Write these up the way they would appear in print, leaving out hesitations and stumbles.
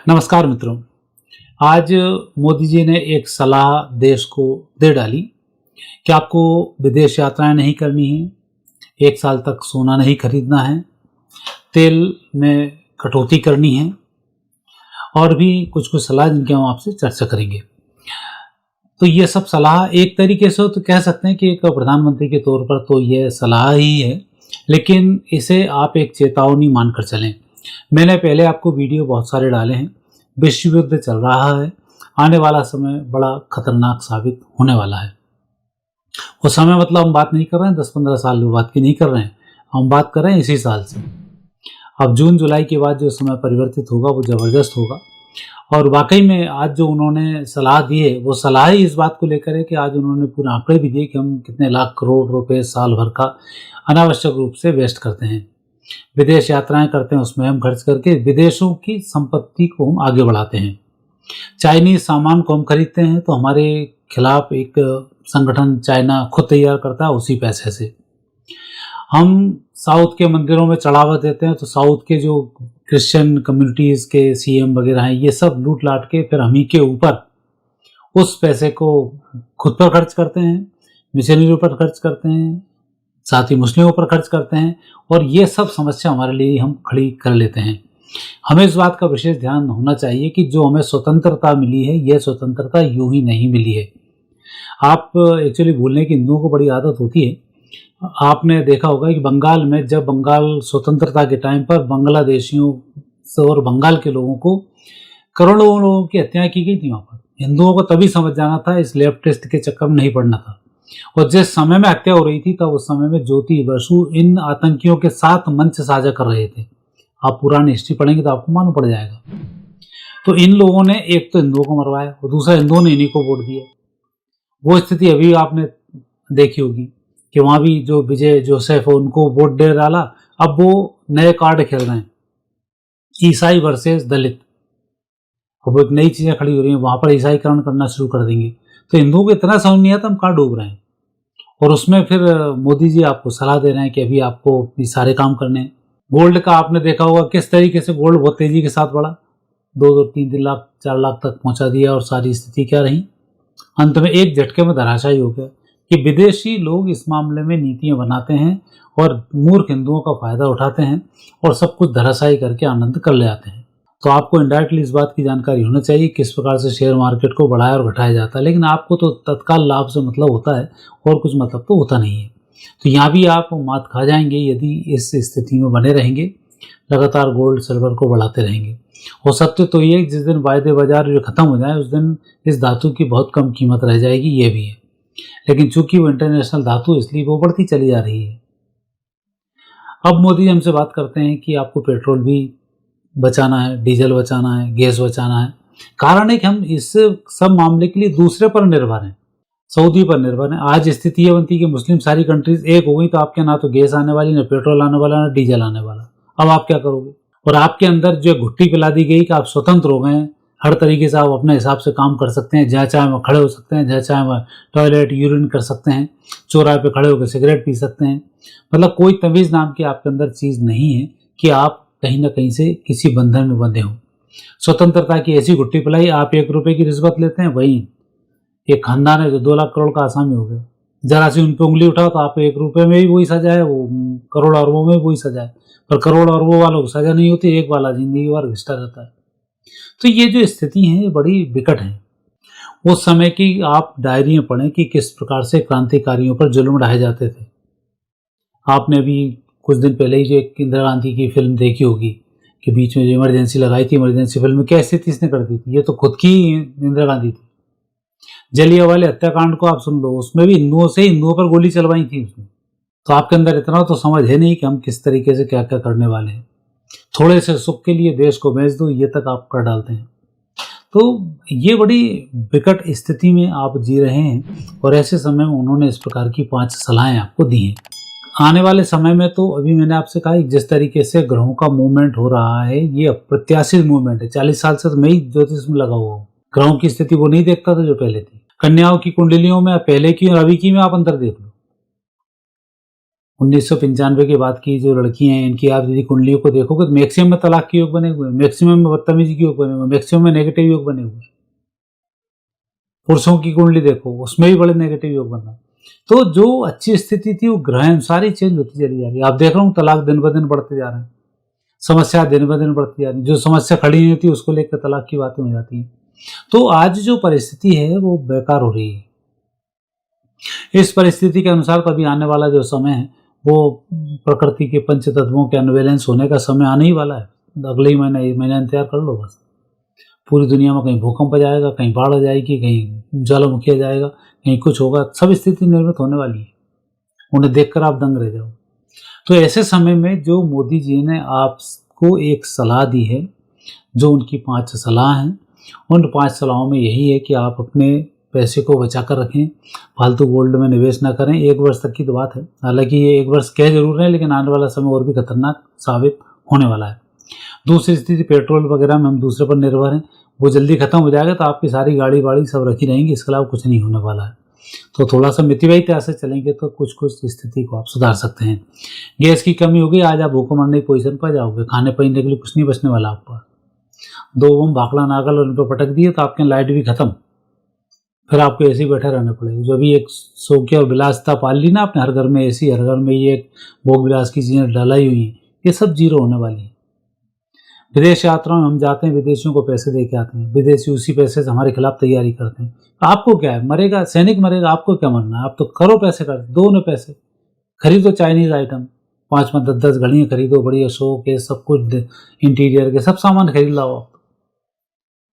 नमस्कार मित्रों। आज मोदी जी ने एक सलाह देश को दे डाली कि आपको विदेश यात्राएं नहीं करनी है, 1 साल तक सोना नहीं खरीदना है, तेल में कटौती करनी है और भी कुछ सलाह जिनकी हम आपसे चर्चा करेंगे। तो ये सब सलाह एक तरीके से तो कह सकते हैं कि एक प्रधानमंत्री के तौर पर तो ये सलाह ही है, लेकिन इसे आप एक चेतावनी मानकर चलें। मैंने पहले आपको वीडियो बहुत सारे डाले हैं। विश्व युद्ध चल रहा है, आने वाला समय बड़ा खतरनाक साबित होने वाला है। वो समय मतलब हम बात नहीं कर रहे हैं 10-15 साल बाद की नहीं कर रहे हैं, हम बात कर रहे हैं इसी साल से। अब जून जुलाई के बाद जो समय परिवर्तित होगा वो ज़बरदस्त होगा। और वाकई में आज जो उन्होंने सलाह दी है वो सलाह ही इस बात को लेकर है कि आज उन्होंने पूरे आंकड़े भी दिए कि हम कितने लाख करोड़ रुपए साल भर का अनावश्यक रूप से वेस्ट करते हैं, विदेश यात्राएं करते हैं, उसमें हम खर्च करके विदेशों की संपत्ति को हम आगे बढ़ाते हैं। चाइनीज सामान को हम खरीदते हैं तो हमारे खिलाफ एक संगठन चाइना खुद तैयार करता है उसी पैसे से। हम साउथ के मंदिरों में चढ़ावा देते हैं तो साउथ के जो क्रिश्चियन कम्युनिटीज़ के सीएम वगैरह हैं ये सब लूट लाट के फिर हम ही के ऊपर उस पैसे को खुद पर खर्च करते हैं, मिशनरियों पर खर्च करते हैं, साथ ही मुस्लिमों पर खर्च करते हैं और ये सब समस्या हमारे लिए हम खड़ी कर लेते हैं। हमें इस बात का विशेष ध्यान होना चाहिए कि जो हमें स्वतंत्रता मिली है यह स्वतंत्रता यूं ही नहीं मिली है। आप एक्चुअली भूलने की हिंदुओं को बड़ी आदत होती है। आपने देखा होगा कि बंगाल में जब बंगाल स्वतंत्रता के टाइम पर बांग्लादेशियों और बंगाल के लोगों को करोड़ों लोगों की हत्याएं की गई थी। वहाँ पर हिंदुओं को तभी समझ जाना था, इस लेफ्टिस्ट के चक्कर में नहीं पड़ना था। और जिस समय में हत्या हो रही थी तब उस समय में ज्योति बसु इन आतंकियों के साथ मंच साझा कर रहे थे। आप पुरानी हिस्ट्री पढ़ेंगे तो आपको मालूम पड़ जाएगा। तो इन लोगों ने एक तो हिंदुओं को मरवाया और दूसरा हिंदुओं ने इन्हीं को वोट दिया। वो स्थिति अभी आपने देखी होगी कि वहाँ भी जो विजय जोसेफ है उनको वोट दे डाला। अब वो नए कार्ड खेल रहे हैं, ईसाई वर्सेस दलित। अब एक नई चीज़ें खड़ी हो रही हैं, वहाँ पर ईसाईकरण करना शुरू कर देंगे। तो हिंदुओं को इतना समझ नहीं आता हम कहाँ डूब रहे हैं। और उसमें फिर मोदी जी आपको सलाह दे रहे हैं कि अभी आपको ये सारे काम करने हैं। गोल्ड का आपने देखा होगा किस तरीके से गोल्ड बहुत तेजी के साथ बढ़ा, 2-3 लाख 4 लाख तक पहुंचा दिया और सारी स्थिति क्या रही, अंत में एक झटके में धराशायी हो गया कि विदेशी लोग इस मामले में नीतियां बनाते हैं और मूर्ख हिंदुओं का फायदा उठाते हैं और सब कुछ धराशायी करके आनंद कर ले आते हैं। तो आपको इनडायरेक्टली इस बात की जानकारी होनी चाहिए किस प्रकार से शेयर मार्केट को बढ़ाया और घटाया जाता है, लेकिन आपको तो तत्काल लाभ से मतलब होता है और कुछ मतलब तो होता नहीं है। तो यहाँ भी आप मात खा जाएंगे यदि इस स्थिति में बने रहेंगे, लगातार गोल्ड सिल्वर को बढ़ाते रहेंगे। और सत्य तो ये जिस दिन वायदे बाजार जो खत्म हो जाए उस दिन इस धातु की बहुत कम कीमत रह जाएगी, ये भी है। लेकिन चूंकि वो इंटरनेशनल धातु इसलिए वो बढ़ती चली जा रही है। अब मोदी हमसे बात करते हैं कि आपको पेट्रोल भी बचाना है, डीजल बचाना है, गैस बचाना है। कारण है कि हम इस सब मामले के लिए दूसरे पर निर्भर हैं, सऊदी पर निर्भर हैं। आज स्थिति ये बनती है कि मुस्लिम सारी कंट्रीज एक हो गई तो आपके ना तो गैस आने वाली, ना पेट्रोल आने वाला, ना डीजल आने वाला। अब आप क्या करोगे? और आपके अंदर जो घुट्टी पिला दी गई कि आप स्वतंत्र हो गए हैं, हर तरीके से आप अपने हिसाब से काम कर सकते हैं, जहाँ चाहे वहाँ खड़े हो सकते हैं, जहाँ चाहे वहाँ टॉयलेट यूरिन कर सकते हैं, चौराहे पे खड़े होकर सिगरेट पी सकते हैं। मतलब कोई तमीज़ नाम की आपके अंदर चीज़ नहीं है कि आप कहीं ना कहीं से किसी बंधन में बंधे हों। स्वतंत्रता की ऐसी घुट्टी पिलाई, आप 1 रुपए की रिश्वत लेते हैं, वही एक खानदान है जो 2 लाख करोड़ का आसामी हो गया। जरा सी उन पर उंगली उठाओ तो आप 1 रुपए में भी वही सजा है, वो करोड़ अरबों में भी वही सजा है। पर करोड़ अरबों वालों को सजा नहीं होती, एक वाला जिंदगी भर घिसटा रहता है। तो ये जो स्थिति है ये बड़ी विकट है। उस समय की आप डायरियां पढ़ें कि किस प्रकार से क्रांतिकारियों पर जुल्म ढाए जाते थे। आपने अभी कुछ दिन पहले ही जो एक इंदिरा गांधी की फिल्म देखी होगी कि बीच में जो इमरजेंसी लगाई थी, इमरजेंसी फिल्म में क्या स्थिति इसने कर दी थी। ये तो खुद की इंदिरा गांधी थी। जलियांवाला हत्याकांड को आप सुन लो, उसमें भी हिंदुओं पर गोली चलवाई थी उसने। तो आपके अंदर इतना तो समझ है नहीं कि हम किस तरीके से क्या क्या करने वाले हैं। थोड़े से सुख के लिए देश को बेच दो, ये तक आप कर डालते हैं। तो ये बड़ी विकट स्थिति में आप जी रहे हैं और ऐसे समय में उन्होंने इस प्रकार की 5 सलाहें आपको दी हैं। आने वाले समय में तो अभी मैंने आपसे कहा जिस तरीके से ग्रहों का मूवमेंट हो रहा है ये अप्रत्याशित मूवमेंट है। 40 साल से तो मैं ही ज्योतिष में लगा हुआ हूँ। ग्रहों की स्थिति वो नहीं देखता था जो पहले थी। कन्याओं की कुंडलियों में पहले की और अभी की में आप अंतर देख लो। 1995 के बाद की जो लड़कियां हैं, इनकी आप यदि कुंडलियों को देखोगे तो मैक्सिमम में तलाक के योग बने हुए हैं, मैक्सिमम में बदतमीजी के योग बने हुए हैं, मैक्सिमम में नेगेटिव योग बने हुए हैं। पुरुषों की कुंडली देखो, उसमें भी बड़े नेगेटिव योग बन रहे हैं। तो जो अच्छी स्थिति थी वो ग्रह सारी चेंज होती चली जा रही है। आप देख रहे हो तलाक दिन ब दिन बढ़ते जा रहे हैं, समस्या दिन ब दिन बढ़ती जा रही है। जो समस्या खड़ी नहीं होती उसको लेकर तलाक की बातें हो जाती हैं। तो आज जो परिस्थिति है वो बेकार हो रही है। इस परिस्थिति के अनुसार कभी आने वाला जो समय है वो प्रकृति के पंच तत्वों के अनबैलेंस होने का समय आने ही वाला है। अगले ही महीना इंतजार कर लो बस। पूरी दुनिया में कहीं भूकंप आ जाएगा, कहीं बाढ़ आ जाएगी, कहीं ज्वालामुखी आ जाएगा, कहीं कुछ होगा। सब स्थिति निर्मित होने वाली है, उन्हें देखकर आप दंग रह जाओ। तो ऐसे समय में जो मोदी जी ने आपको एक सलाह दी है, जो उनकी 5 सलाह हैं, उन 5 सलाहों में यही है कि आप अपने पैसे को बचा कर रखें, फालतू गोल्ड में निवेश ना करें। 1 वर्ष तक की तो बात है, हालांकि ये 1 वर्ष कह जरूर है, लेकिन आने वाला समय और भी खतरनाक साबित होने वाला है। दूसरी स्थिति, पेट्रोल वगैरह में हम दूसरे पर निर्भर हैं, वो जल्दी खत्म हो जाएगा तो आपकी सारी गाड़ी वाड़ी सब रखी रहेंगी, इसके अलावा कुछ नहीं होने वाला है। तो थोड़ा सा मितव्ययिता से चलेंगे तो कुछ स्थिति को आप सुधार सकते हैं। गैस की कमी होगी, आज आप भूखों मरने की पोजीशन पर जाओगे, खाने पीने के लिए कुछ नहीं बचने वाला आपका। 2 बम भाखड़ा नागल उन पर पटक दिए तो आपके लाइट भी खत्म, फिर आपको ऐसे ही बैठे रहना पड़ेगा। जो भी एक शौकिया और विलासिता पाल ली ना आपने, हर घर में एसी, हर घर में ये भोग विलास की चीज़ें डलाई हुई हैं, ये सब जीरो होने वाली है। विदेश यात्राओं में हम जाते हैं, विदेशियों को पैसे दे के आते हैं, विदेशी उसी पैसे से हमारे खिलाफ तैयारी करते हैं। तो आपको क्या है, मरेगा सैनिक मरेगा, आपको क्या मरना है? आप तो करो पैसे कर, दो न पैसे, खरीदो चाइनीज आइटम, 5-5, 10-10 घड़ियाँ खरीदो, बढ़िया शो के सब कुछ, इंटीरियर के सब सामान खरीद लाओ आप।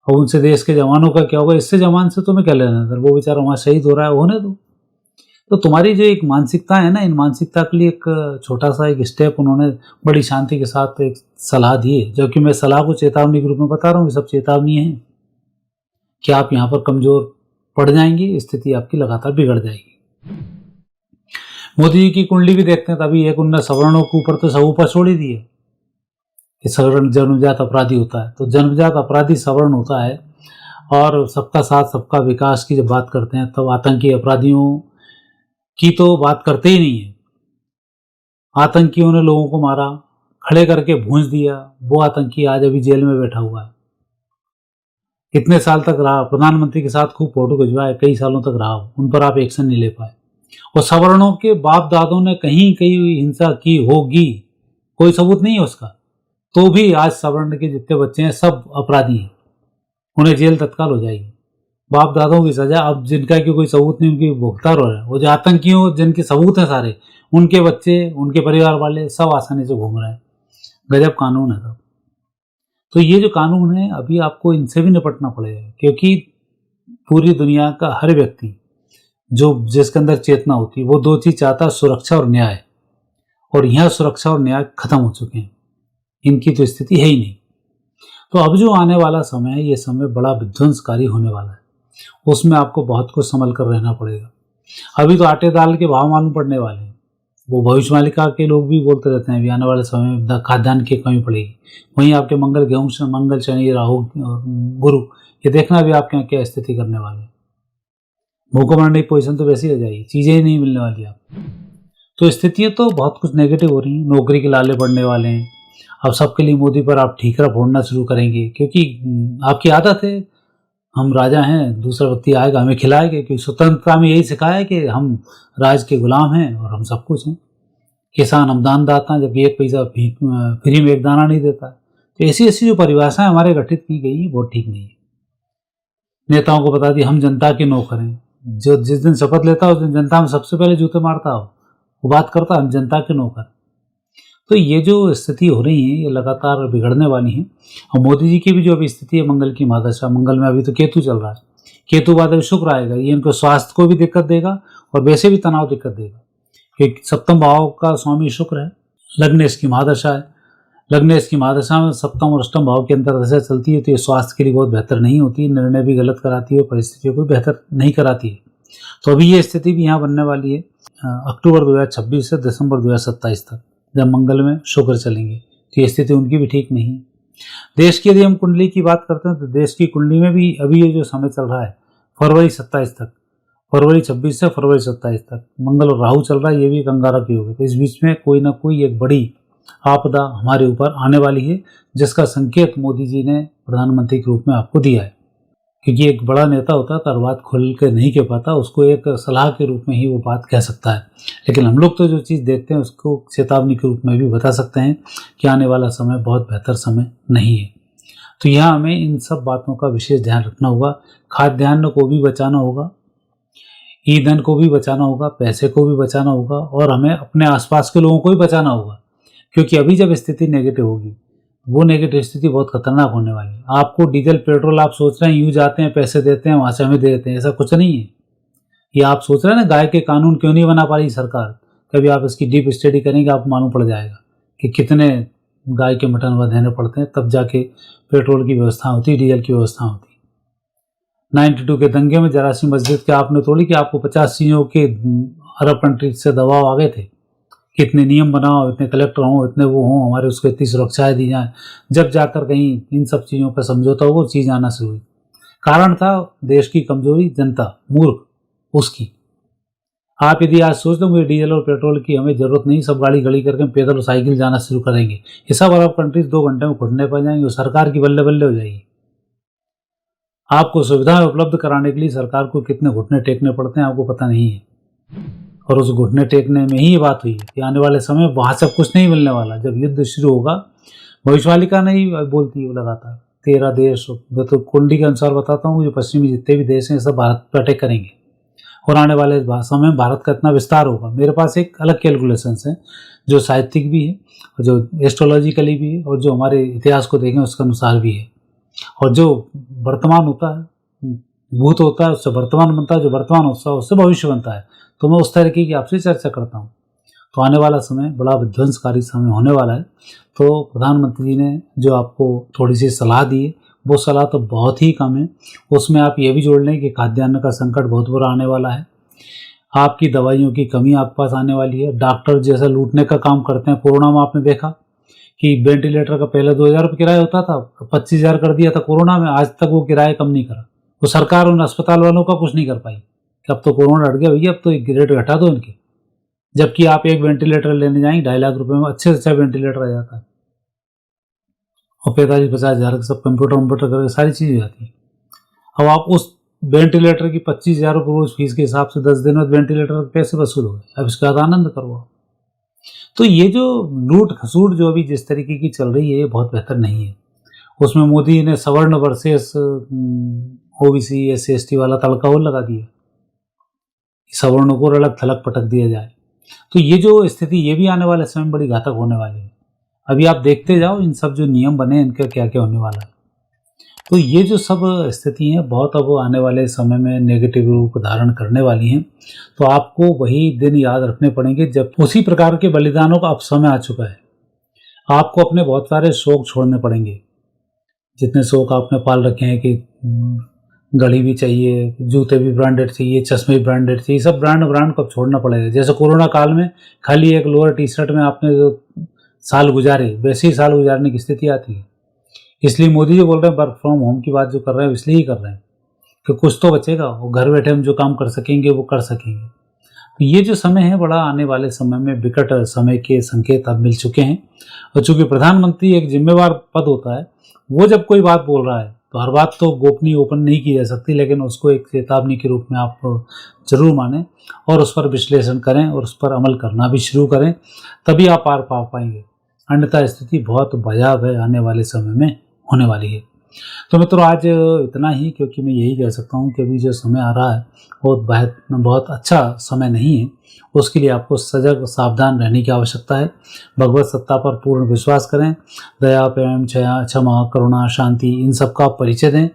और उनसे देश के जवानों का क्या होगा? इससे जवान से तुम्हें क्या लेना है? वो बेचारा वहाँ शहीद हो रहा है, होने दो। तो तुम्हारी जो एक मानसिकता है ना, इन मानसिकता के लिए एक छोटा सा एक स्टेप उन्होंने बड़ी शांति के साथ एक सलाह दी है, जबकि मैं सलाह को चेतावनी के रूप में बता रहा हूँ। सब चेतावनी है कि आप यहाँ पर कमजोर पड़ जाएंगी, स्थिति आपकी लगातार बिगड़ जाएगी। मोदी जी की कुंडली भी देखते हैं, तभी एक उन्होंने सवर्णों के ऊपर तो सब ऊपर छोड़ ही दिए कि सवर्ण जन्मजात अपराधी होता है। तो जन्मजात अपराधी सवर्ण होता है, और सबका साथ सबका विकास की जब बात करते हैं तब आतंकी अपराधियों की तो बात करते ही नहीं है। आतंकियों ने लोगों को मारा, खड़े करके भूंज दिया, वो आतंकी आज अभी जेल में बैठा हुआ है। इतने साल तक रहा, प्रधानमंत्री के साथ खूब फोटो खिंचवाए, कई सालों तक रहा, उन पर आप एक्शन नहीं ले पाए। और सवर्णों के बाप दादों ने कहीं कहीं हिंसा की होगी, कोई सबूत नहीं है उसका, तो भी आज सवर्ण के जितने बच्चे हैं सब अपराधी हैं, उन्हें जेल तत्काल हो जाएगी। बाप दादों की सजा अब जिनका कि कोई सबूत नहीं, उनकी भुगतान हो रहा है। वो जो आतंकियों जिनके सबूत हैं सारे, उनके बच्चे, उनके परिवार वाले सब आसानी से घूम रहे हैं। गजब कानून है सब। तो ये जो कानून है, अभी आपको इनसे भी निपटना पड़ेगा, क्योंकि पूरी दुनिया का हर व्यक्ति जो जिसके अंदर चेतना होती है, वो 2 चीज चाहता है, सुरक्षा और न्याय। और यहाँ सुरक्षा और न्याय खत्म हो चुके हैं, इनकी तो स्थिति है ही नहीं। तो अब जो आने वाला समय है, ये समय बड़ा विध्वंसकारी होने वाला है, उसमें आपको बहुत कुछ संभल कर रहना पड़ेगा। अभी तो आटे दाल के भाव मालूम पड़ने वाले हैं, वो भविष्यवाणिका के लोग भी बोलते रहते हैं अभी आने वाले समय में खाद्यान्न की कमी पड़ेगी। वहीं आपके मंगल गेहूं से मंगल शनि राहु और गुरु, ये देखना भी आपके यहाँ क्या स्थिति करने वाले हैं। भूखों मरने की पोजीशन तो वैसी हो जाएगी, चीज़ें ही नहीं मिलने वाली आपको। तो स्थितियाँ तो बहुत कुछ नेगेटिव हो रही हैं, नौकरी के लाले पड़ने वाले हैं। अब सबके लिए मोदी पर आप ठीकरा फोड़ना शुरू करेंगे, क्योंकि आपकी आदत है, हम राजा हैं, दूसरा व्यक्ति आएगा हमें खिलाएगा, क्योंकि स्वतंत्रता में यही सिखाया है कि हम राज के गुलाम हैं और हम सब कुछ हैं। किसान हम दानदाता हैं, जबकि 1 पैसा फ्री में 1 दाना नहीं देता। तो ऐसी ऐसी जो परिभाषाएं हमारे गठित की गई है वो ठीक नहीं है। नेताओं को बता दिया हम जनता के नौकर हैं, जो जिस दिन शपथ लेता हो उस दिन जनता में सबसे पहले जूते मारता हो, वो बात करता हम जनता के नौकर। तो ये जो स्थिति हो रही है ये लगातार बिगड़ने वाली है। और मोदी जी की भी जो अभी स्थिति है मंगल की महादशा, मंगल में अभी तो केतु चल रहा है, केतु बाद अभी शुक्र आएगा, ये इनको स्वास्थ्य को भी दिक्कत देगा और वैसे भी तनाव दिक्कत देगा, क्योंकि 7वें भाव का स्वामी शुक्र है, लग्न इसकी महादशा है। लग्न इसकी महादशा में 7वें और 8वें भाव के अंतर दशा चलती है, तो ये स्वास्थ्य के लिए बहुत बेहतर नहीं होती, निर्णय भी गलत कराती है, परिस्थितियों को बेहतर नहीं कराती है। तो अभी ये स्थिति भी यहाँ बनने वाली है अक्टूबर 2026 से दिसंबर 2027 तक, जब मंगल में शुक्र चलेंगे, तो ये स्थिति उनकी भी ठीक नहीं है। देश की यदि हम कुंडली की बात करते हैं तो देश की कुंडली में भी अभी ये जो समय चल रहा है फरवरी 27 तक, फरवरी 26 से फरवरी 27 तक मंगल और राहु चल रहा है, ये भी एक अंगारक योग है। तो इस बीच में कोई ना कोई एक बड़ी आपदा हमारे ऊपर आने वाली है, जिसका संकेत मोदी जी ने प्रधानमंत्री के रूप में आपको दिया है। क्योंकि एक बड़ा नेता होता है तो हर बात खुल के नहीं कह पाता, उसको एक सलाह के रूप में ही वो बात कह सकता है। लेकिन हम लोग तो जो चीज़ देखते हैं उसको चेतावनी के रूप में भी बता सकते हैं कि आने वाला समय बहुत बेहतर समय नहीं है। तो यहाँ हमें इन सब बातों का विशेष ध्यान रखना होगा। खाद्यान्न को भी बचाना होगा, ईंधन को भी बचाना होगा, पैसे को भी बचाना होगा, और हमें अपने आसपास के लोगों को भी बचाना होगा। क्योंकि अभी जब स्थिति नेगेटिव होगी, वो नेगेटिव स्थिति बहुत खतरनाक होने वाली है। आपको डीजल पेट्रोल आप सोच रहे हैं यूँ जाते हैं, पैसे देते हैं, वहाँ से हमें दे देते हैं, ऐसा कुछ नहीं है। ये आप सोच रहे हैं ना, गाय के कानून क्यों नहीं बना पा रही सरकार, कभी आप इसकी डीप स्टडी करेंगे, आपको मालूम पड़ जाएगा कि कितने गाय के मटन देने पड़ते हैं, तब जाके पेट्रोल की व्यवस्था होती है, डीजल की व्यवस्था होती है। 92 के दंगे में जरा सी मस्जिद के आपने तोड़ी कि आपको 50 चीज़ों के अरब कंट्रीज से दबाव आ गए थे, कितने नियम बनाओ, इतने कलेक्टर हों, इतने वो हों, हमारे उसको इतनी सुरक्षाएं दी जाएं। जब जाकर कहीं इन सब चीज़ों पर समझौता हो, वो चीज़ आना शुरू हुई। कारण था देश की कमजोरी, जनता मूर्ख उसकी। आप यदि आज सोच लो मुझे डीजल और पेट्रोल की हमें जरूरत नहीं, सब गाड़ी गड़ी करके पैदल और साइकिल जाना शुरू करेंगे, ये सब अरब कंट्रीज 2 घंटे में घुटने पड़ जाएंगे और सरकार की बल्ले बल्ले हो जाएगी। आपको सुविधाएं उपलब्ध कराने के लिए सरकार को कितने घुटने टेकने पड़ते हैं आपको पता नहीं है। और उस घुटने टेकने में ही ये बात हुई है कि आने वाले समय वहाँ सब कुछ नहीं मिलने वाला। जब युद्ध शुरू होगा, भविष्यवालिका नहीं बोलती है वो लगातार, 13 देश, मैं तो कुंडी के अनुसार बताता हूँ, जो पश्चिमी जितने भी देश हैं सब भारत पर अटैक करेंगे और आने वाले समय में भारत का इतना विस्तार होगा। मेरे पास एक अलग कैलकुलेशंस हैं जो साहित्यिक भी है और जो एस्ट्रोलॉजिकली भी है और जो हमारे इतिहास को देखें उसके अनुसार भी है। और जो वर्तमान होता है, भूत होता है उससे वर्तमान बनता है, जो वर्तमान होता है उससे भविष्य बनता है। तो मैं उस तरीके की आपसे चर्चा करता हूँ। तो आने वाला समय बड़ा विध्वंसकारी समय होने वाला है। तो प्रधानमंत्री जी ने जो आपको थोड़ी सी सलाह दी है, वो सलाह तो बहुत ही कम है। उसमें आप ये भी जोड़ लें कि खाद्यान्न का संकट बहुत बुरा आने वाला है, आपकी दवाइयों की कमी आपके पास आने वाली है, डॉक्टर जैसा लूटने का काम करते हैं। कोरोना में आपने देखा कि वेंटिलेटर का पहले 2000 रुपये किराया होता था, 25,000 कर दिया था कोरोना में, आज तक वो किराया कम नहीं करा। वो सरकार उन अस्पताल वालों का कुछ नहीं कर पाई कि अब तो कोरोना हट गया भैया, अब तो एक रेट घटा दो इनके। जबकि आप एक वेंटिलेटर लेने जाएंगे 2.5 लाख रुपए में अच्छे से अच्छा वेंटिलेटर आ जाता है और 45-50 हज़ार सब कंप्यूटर करके सारी चीज़ हो जाती है। अब आप उस वेंटिलेटर की 25,000 रुपये रोज फीस के हिसाब से 10 दिन में वेंटिलेटर पैसे वसूल हो गए। अब इसका आनंद करो। तो ये जो लूट खसूट जो अभी जिस तरीके की चल रही है ये बहुत बेहतर नहीं है। उसमें मोदी ने सवर्ण वर्सेस ओबीसी SC/ST वाला तड़का और लगा दिया, सवर्णों को अलग थलग पटक दिया जाए। तो ये जो स्थिति ये भी आने वाले समय में बड़ी घातक होने वाली है। अभी आप देखते जाओ इन सब जो नियम बने इनका क्या क्या होने वाला है। तो ये जो सब स्थिति हैं बहुत अब आने वाले समय में नेगेटिव रूप धारण करने वाली हैं। तो आपको वही दिन याद रखने पड़ेंगे जब उसी प्रकार के बलिदानों का अब समय आ चुका है। आपको अपने बहुत सारे शौक छोड़ने पड़ेंगे, जितने शौक आपने पाल रखे हैं कि घड़ी भी चाहिए, जूते भी ब्रांडेड चाहिए, चश्मे भी ब्रांडेड चाहिए, सब ब्रांड को अब छोड़ना पड़ेगा। जैसे कोरोना काल में खाली एक लोअर टी-शर्ट में आपने जो साल गुजारे वैसे ही साल गुजारने की स्थिति आती है। इसलिए मोदी जी बोल रहे हैं वर्क फ्रॉम होम की बात जो कर रहे हैं इसलिए ही कर रहे हैं कि कुछ तो बचेगा, वो घर बैठे हम जो काम कर सकेंगे वो कर सकेंगे। तो ये जो समय है बड़ा आने वाले समय में विकट समय के संकेत अब मिल चुके हैं। और चूंकि प्रधानमंत्री एक जिम्मेवार पद होता है, वो जब कोई बात बोल रहा है तो हर बात तो गोपनीय ओपन नहीं की जा सकती, लेकिन उसको एक चेतावनी के रूप में आप जरूर मानें और उस पर विश्लेषण करें और उस पर अमल करना भी शुरू करें, तभी आप पार पा पाएंगे। अन्यथा स्थिति बहुत भयावह आने वाले समय में होने वाली है। तो मित्रों आज इतना ही, क्योंकि मैं यही कह सकता हूँ कि अभी जो समय आ रहा है वो बहुत अच्छा समय नहीं है। उसके लिए आपको सजग सावधान रहने की आवश्यकता है। भगवत सत्ता पर पूर्ण विश्वास करें, दया प्रेम क्षमा करुणा शांति इन सब का आप परिचय दें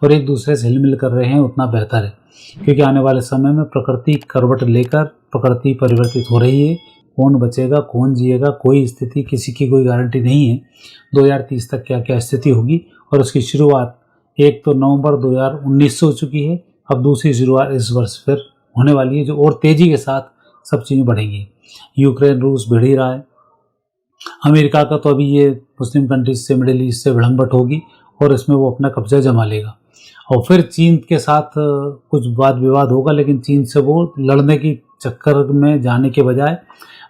और एक दूसरे से हिल मिल कर रहे हैं उतना बेहतर है। क्योंकि आने वाले समय में प्रकृति करवट लेकर प्रकृति परिवर्तित हो रही है। कौन बचेगा कौन जिएगा कोई स्थिति किसी की कोई गारंटी नहीं है। 2030 तक क्या क्या स्थिति होगी और उसकी शुरुआत 1 तो नवंबर 2019 से हो चुकी है। अब दूसरी शुरुआत इस वर्ष फिर होने वाली है, जो और तेजी के साथ सब चीज़ें बढ़ेंगी। यूक्रेन रूस भिड़ ही रहा है। अमेरिका का तो अभी ये मुस्लिम कंट्रीज से मिडिल ईस्ट से विड़ंबट होगी और इसमें वो अपना कब्जा जमा लेगा। और फिर चीन के साथ कुछ वाद विवाद होगा, लेकिन चीन से वो लड़ने की चक्कर में जाने के बजाय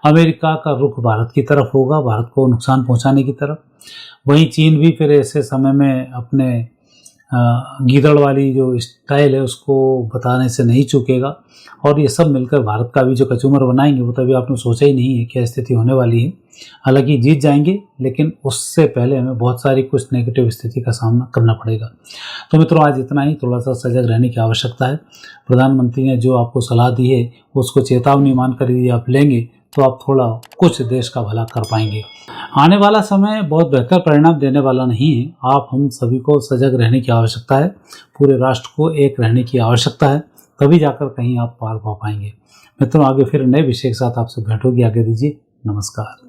अमेरिका का रुख भारत की तरफ होगा, भारत को नुकसान पहुंचाने की तरफ। वहीं चीन भी फिर ऐसे समय में अपने गीदड़ वाली जो स्टाइल है उसको बताने से नहीं चूकेगा, और ये सब मिलकर भारत का भी जो कचूमर बनाएंगे वो तभी आपने सोचा ही नहीं है क्या स्थिति होने वाली है। हालांकि जीत जाएंगे, लेकिन उससे पहले हमें बहुत सारी कुछ नेगेटिव स्थिति का सामना करना पड़ेगा। तो मित्रों, आज इतना ही। थोड़ा सा सजग रहने की आवश्यकता है। प्रधानमंत्री ने जो आपको सलाह दी है उसको चेतावनी मानकर यदि आप लेंगे तो आप थोड़ा कुछ देश का भला कर पाएंगे। आने वाला समय बहुत बेहतर परिणाम देने वाला नहीं है। आप हम सभी को सजग रहने की आवश्यकता है, पूरे राष्ट्र को एक रहने की आवश्यकता है, तभी जाकर कहीं आप पार पा पाएंगे। मित्रों, आगे फिर नए विषय के साथ आपसे भेंट होगी। आगे दीजिए, नमस्कार।